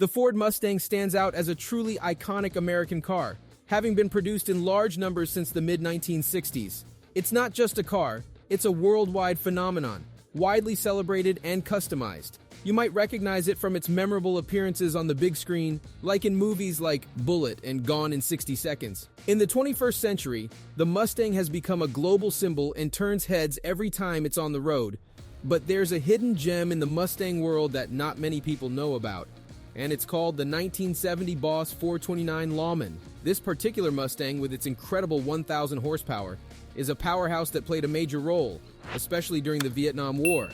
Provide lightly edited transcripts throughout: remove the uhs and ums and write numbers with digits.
The Ford Mustang stands out as a truly iconic American car, having been produced in large numbers since the mid-1960s. It's not just a car, it's a worldwide phenomenon, widely celebrated and customized. You might recognize it from its memorable appearances on the big screen, like in movies like Bullitt and Gone in 60 Seconds. In the 21st century, the Mustang has become a global symbol and turns heads every time it's on the road. But there's a hidden gem in the Mustang world that not many people know about, and it's called the 1970 Boss 429 Lawman. This particular Mustang, with its incredible 1,000 horsepower, is a powerhouse that played a major role, especially during the Vietnam War.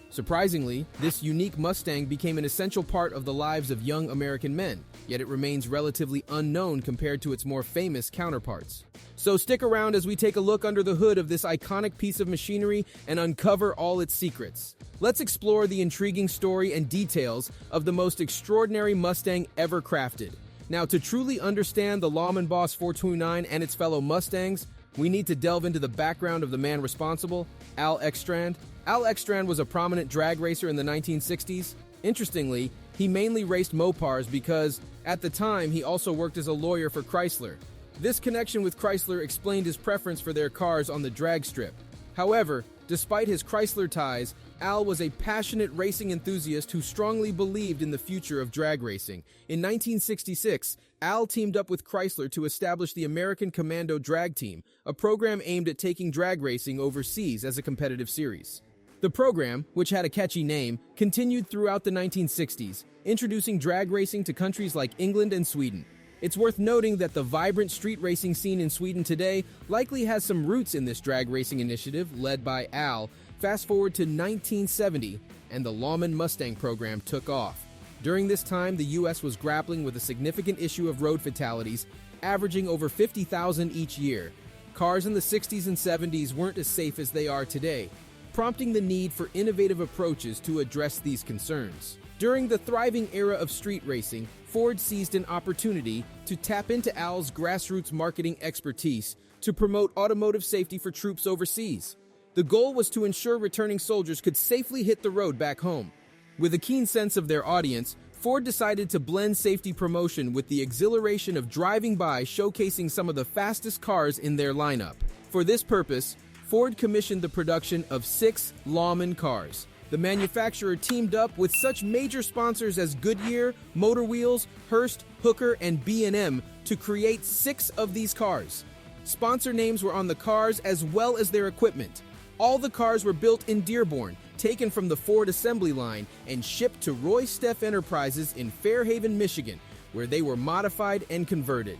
Surprisingly, this unique Mustang became an essential part of the lives of young American men, yet it remains relatively unknown compared to its more famous counterparts. So stick around as we take a look under the hood of this iconic piece of machinery and uncover all its secrets. Let's explore the intriguing story and details of the most extraordinary Mustang ever crafted. Now, to truly understand the Lawman Boss 429 and its fellow Mustangs, we need to delve into the background of the man responsible, Al Exstrand. Al Exstrand was a prominent drag racer in the 1960s. Interestingly, he mainly raced Mopars because, at the time, he also worked as a lawyer for Chrysler. This connection with Chrysler explained his preference for their cars on the drag strip. However, despite his Chrysler ties, Al was a passionate racing enthusiast who strongly believed in the future of drag racing. In 1966, Al teamed up with Chrysler to establish the American Commando Drag Team, a program aimed at taking drag racing overseas as a competitive series. The program, which had a catchy name, continued throughout the 1960s, introducing drag racing to countries like England and Sweden. It's worth noting that the vibrant street racing scene in Sweden today likely has some roots in this drag racing initiative led by Al. Fast forward to 1970, and the Lawman Mustang program took off. During this time, the U.S. was grappling with a significant issue of road fatalities, averaging over 50,000 each year. Cars in the 60s and 70s weren't as safe as they are today, prompting the need for innovative approaches to address these concerns. During the thriving era of street racing, Ford seized an opportunity to tap into Al's grassroots marketing expertise to promote automotive safety for troops overseas. The goal was to ensure returning soldiers could safely hit the road back home. With a keen sense of their audience, Ford decided to blend safety promotion with the exhilaration of driving by, showcasing some of the fastest cars in their lineup. For this purpose, Ford commissioned the production of 6 Lawman cars. The manufacturer teamed up with such major sponsors as Goodyear, Motor Wheels, Hearst, Hooker, and B&M to create 6 of these cars. Sponsor names were on the cars as well as their equipment. All the cars were built in Dearborn, taken from the Ford assembly line, and shipped to Roy Steff Enterprises in Fairhaven, Michigan, where they were modified and converted.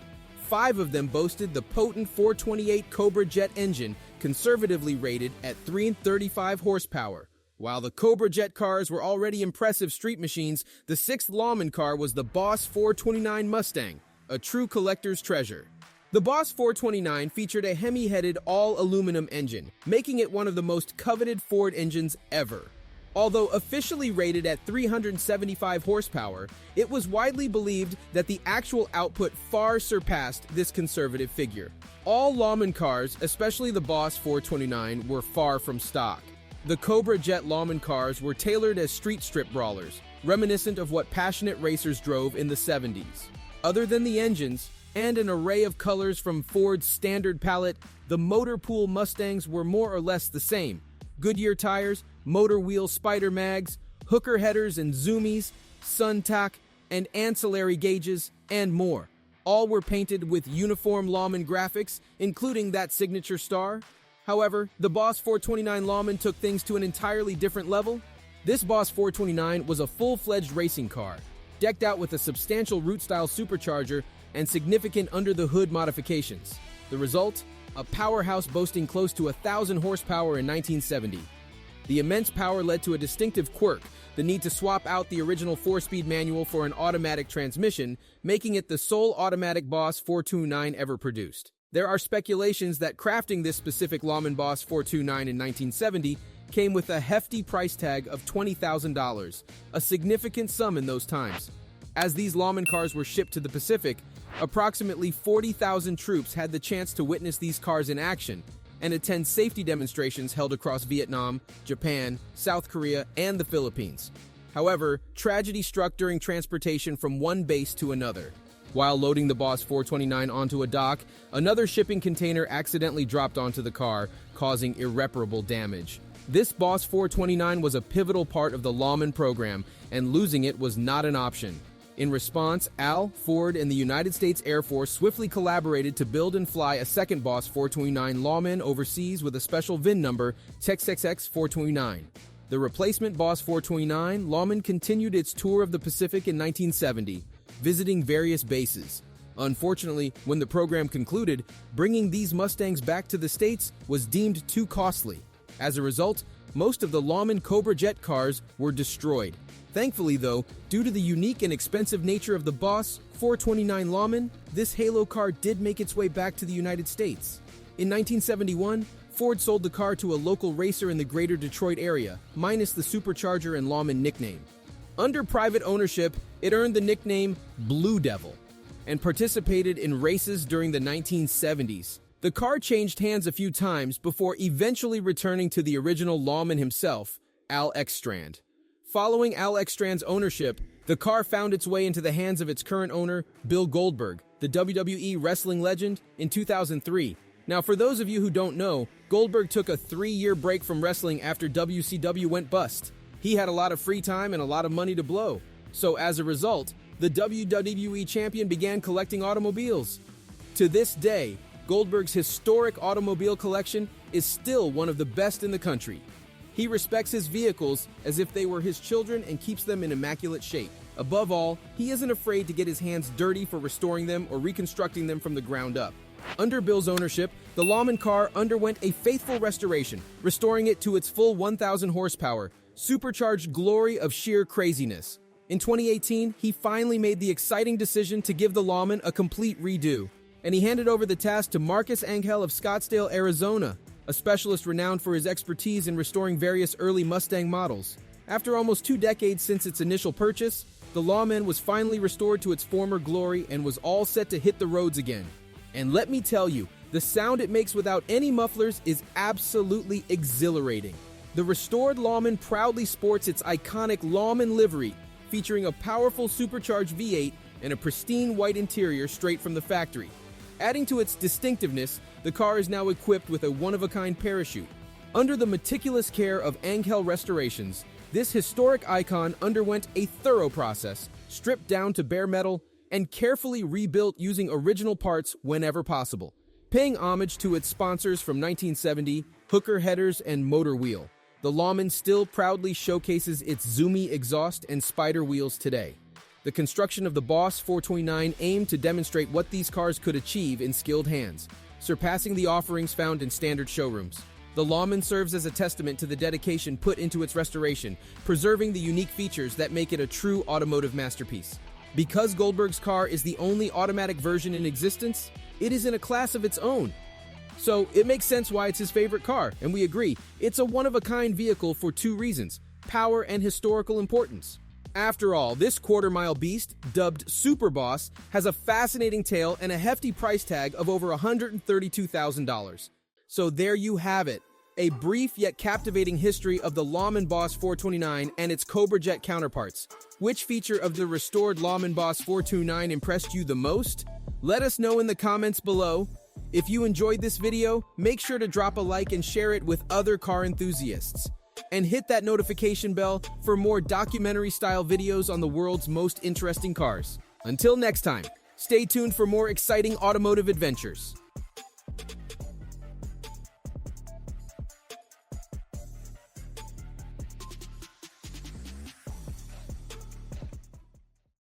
5 of them boasted the potent 428 Cobra jet engine, conservatively rated at 335 horsepower. While the Cobra jet cars were already impressive street machines, the 6th Lawman car was the Boss 429 Mustang, a true collector's treasure. The Boss 429 featured a Hemi-headed all-aluminum engine, making it one of the most coveted Ford engines ever. Although officially rated at 375 horsepower, it was widely believed that the actual output far surpassed this conservative figure. All Lawman cars, especially the Boss 429, were far from stock. The Cobra Jet Lawman cars were tailored as street strip brawlers, reminiscent of what passionate racers drove in the 70s. Other than the engines, and an array of colors from Ford's standard palette, the motor pool Mustangs were more or less the same. Goodyear tires, motor wheel spider mags, hooker headers and zoomies, suntack, and ancillary gauges, and more. All were painted with uniform Lawman graphics, including that signature star. However, the Boss 429 Lawman took things to an entirely different level. This Boss 429 was a full-fledged racing car, decked out with a substantial root-style supercharger and significant under-the-hood modifications. The result? A powerhouse boasting close to 1,000 horsepower in 1970. The immense power led to a distinctive quirk, the need to swap out the original 4-speed manual for an automatic transmission, making it the sole automatic Boss 429 ever produced. There are speculations that crafting this specific Lawman Boss 429 in 1970 came with a hefty price tag of $20,000, a significant sum in those times. As these Lawman cars were shipped to the Pacific, approximately 40,000 troops had the chance to witness these cars in action and attend safety demonstrations held across Vietnam, Japan, South Korea, and the Philippines. However, tragedy struck during transportation from one base to another. While loading the Boss 429 onto a dock, another shipping container accidentally dropped onto the car, causing irreparable damage. This Boss 429 was a pivotal part of the Lawman program, and losing it was not an option. In response, Al, Ford, and the United States Air Force swiftly collaborated to build and fly a second Boss 429 Lawman overseas with a special VIN number, XXX429. The replacement Boss 429 Lawman continued its tour of the Pacific in 1970, visiting various bases. Unfortunately, when the program concluded, bringing these Mustangs back to the States was deemed too costly. As a result, most of the Lawman Cobra Jet cars were destroyed. Thankfully, though, due to the unique and expensive nature of the Boss 429 Lawman, this halo car did make its way back to the United States. In 1971, Ford sold the car to a local racer in the greater Detroit area, minus the supercharger and Lawman nickname. Under private ownership, it earned the nickname Blue Devil and participated in races during the 1970s. The car changed hands a few times before eventually returning to the original Lawman himself, Al Exstrand. Following Al Exstrand's ownership, the car found its way into the hands of its current owner, Bill Goldberg, the WWE wrestling legend, in 2003. Now, for those of you who don't know, Goldberg took a 3-year break from wrestling after WCW went bust. He had a lot of free time and a lot of money to blow. So as a result, the WWE champion began collecting automobiles. To this day, Goldberg's historic automobile collection is still one of the best in the country. He respects his vehicles as if they were his children and keeps them in immaculate shape. Above all, he isn't afraid to get his hands dirty for restoring them or reconstructing them from the ground up. Under Bill's ownership, the Lawman car underwent a faithful restoration, restoring it to its full 1,000 horsepower, supercharged glory of sheer craziness. In 2018, he finally made the exciting decision to give the Lawman a complete redo, and he handed over the task to Marcus Angel of Scottsdale, Arizona, a specialist renowned for his expertise in restoring various early Mustang models. After almost 2 decades since its initial purchase, the Lawman was finally restored to its former glory and was all set to hit the roads again. And let me tell you, the sound it makes without any mufflers is absolutely exhilarating. The restored Lawman proudly sports its iconic Lawman livery, featuring a powerful supercharged V8 and a pristine white interior straight from the factory. Adding to its distinctiveness, the car is now equipped with a one-of-a-kind parachute. Under the meticulous care of Angel Restorations, this historic icon underwent a thorough process, stripped down to bare metal, and carefully rebuilt using original parts whenever possible, paying homage to its sponsors from 1970, Hooker headers and motor wheel. The Lawman still proudly showcases its zoomy exhaust and spider wheels today. The construction of the Boss 429 aimed to demonstrate what these cars could achieve in skilled hands, surpassing the offerings found in standard showrooms. The Lawman serves as a testament to the dedication put into its restoration, preserving the unique features that make it a true automotive masterpiece. Because Goldberg's car is the only automatic version in existence, it is in a class of its own. So it makes sense why it's his favorite car, and we agree, it's a one-of-a-kind vehicle for 2 reasons: power and historical importance. After all, this quarter-mile beast, dubbed Super Boss, has a fascinating tale and a hefty price tag of over $132,000. So there you have it, a brief yet captivating history of the Lawman Boss 429 and its Cobra Jet counterparts. Which feature of the restored Lawman Boss 429 impressed you the most? Let us know in the comments below. If you enjoyed this video, make sure to drop a like and share it with other car enthusiasts. And hit that notification bell for more documentary-style videos on the world's most interesting cars. Until next time, stay tuned for more exciting automotive adventures.